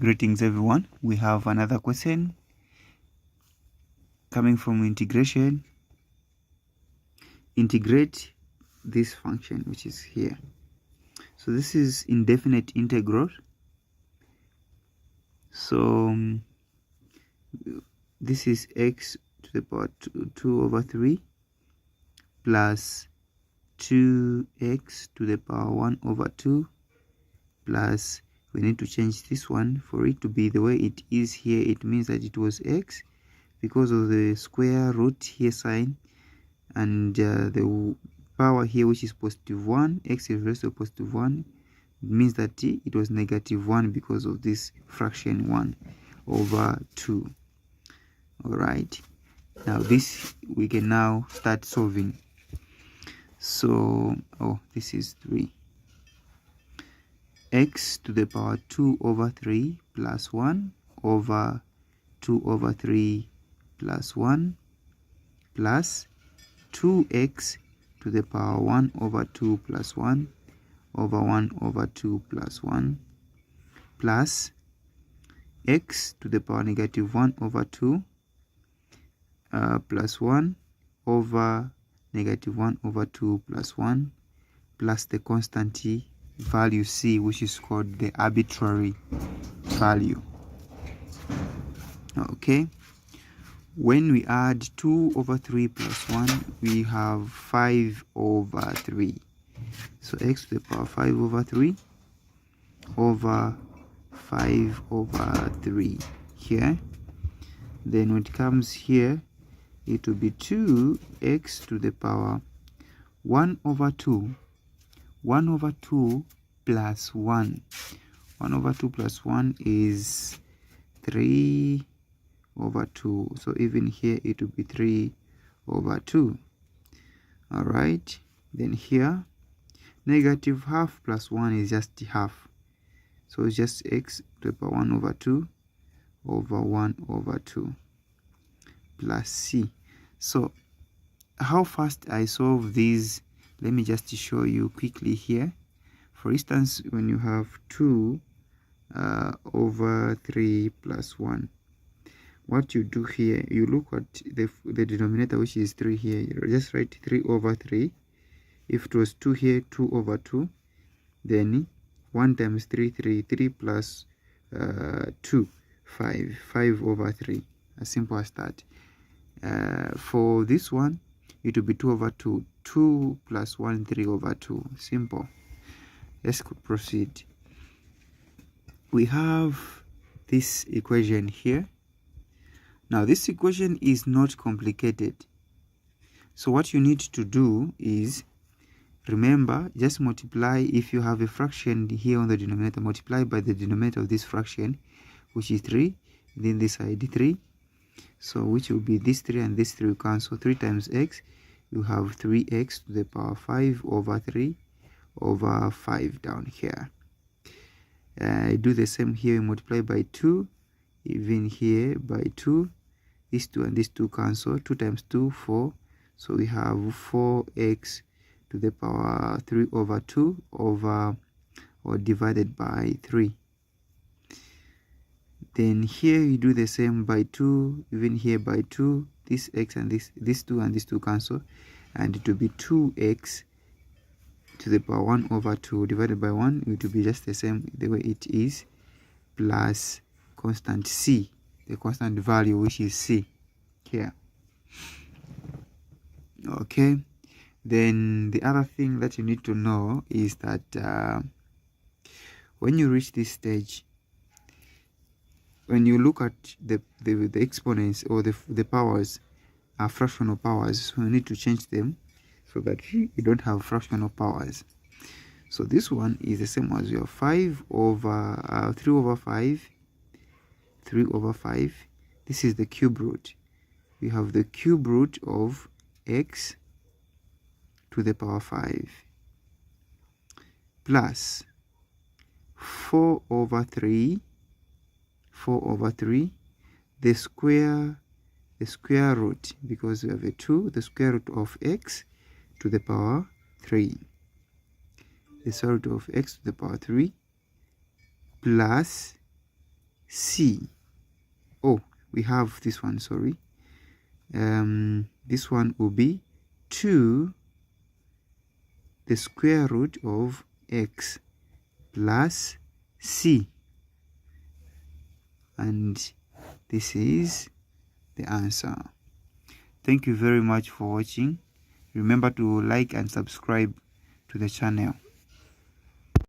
Greetings everyone. We have another question coming from integration. Integrate this function which is here. So this is indefinite integral. So this is x to the power 2 over 3 plus 2x to the power 1 over 2 plus, we need to change this one for it to be the way it is here. It means that it was x because of the square root here sign, and the power here which is positive 1, x is raised to positive 1, it means that it was negative 1 because of this fraction 1 over 2. All right, now this we can now start solving. So this is 3, x to the power 2 over 3 plus 1 over 2 over 3 plus 1 plus 2x to the power 1 over 2 plus 1 over 1 over 2 plus 1 plus x to the power negative 1 over 2 plus 1 over negative 1 over 2 plus 1 plus the constant value c, which is called the arbitrary value. Okay, when we add 2 over 3 plus 1, we have 5 over 3. So x to the power 5 over 3 over 5 over 3 here. Then when it comes here, it will be 2x to the power 1 over 2. 1 over 2 plus 1. 1 over 2 plus 1 is 3 over 2. So even here it will be 3 over 2. All right. Then here, negative half plus 1 is just half. So it's just x to the power 1 over 2 over 1 over 2 plus c. So how fast I solve these, let me just show you quickly here. For instance, when you have 2 over 3 plus 1, what you do here, you look at the denominator, which is 3 here. You just write 3 over 3. If it was 2 here, 2 over 2. Then 1 times 3, 3 plus 2, 5. 5 over 3. As simple as that. For this one, it will be 2 over 2. 2 plus 1, 3 over 2. Simple. Let's proceed. We have this equation here. Now this equation is not complicated. So what you need to do is, remember, just multiply. If you have a fraction here on the denominator, multiply by the denominator of this fraction, which is 3. Then this side 3. So which will be this 3 and this 3 will cancel. 3 times x, you have 3x to the power 5 over 3 over 5 down here. Do the same here. You multiply by 2. Even here by 2. These 2 and these 2 cancel. 2 times 2, 4. So we have 4x to the power 3 over 2 over, or divided by 3. Then here you do the same by 2. Even here by 2. This x and this 2 and this 2 cancel. And it will be 2x to the power 1 over 2 divided by 1. It will be just the same the way it is, plus constant c, the constant value, which is c here. Okay, then the other thing that you need to know is that when you reach this stage, when you look at the exponents or the powers are fractional powers, so you need to change them so that you don't have fractional powers. So this one is the same as your 5 over 3 over 5. 3 over 5. This is the cube root. We have the cube root of x to the power 5 plus 4 over 3. 4 over 3. The square root, because we have a 2, the square root of x to the power 3. The square root of x to the power 3 plus c. Oh, we have this one, sorry. This one will be 2 the square root of x plus c, and this is the answer. Thank you very much for watching. Remember to like and subscribe to the channel.